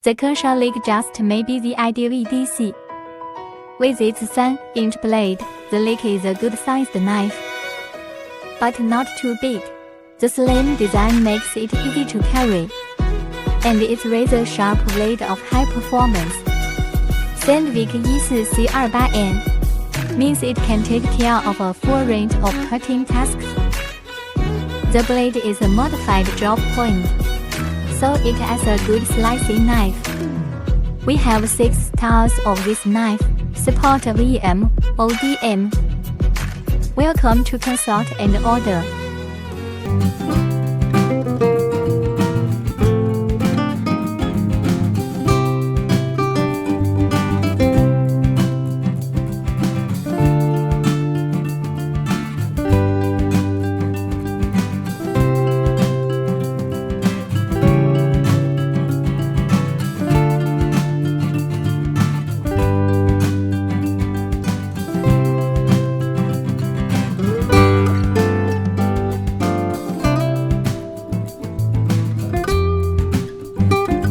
The Kershaw leek just may be the ideal EDC. With its 3-inch blade, the leek is a good-sized knife, but not too big. The slim design makes it easy to carry, and its razor-sharp blade of high performance. Sandvik E4C28N means it can take care of a full range of cutting tasks. The blade is a modified drop point, so it has a good slicing knife. We have 6 styles of this knife, support VM, ODM. Welcome to consult and order.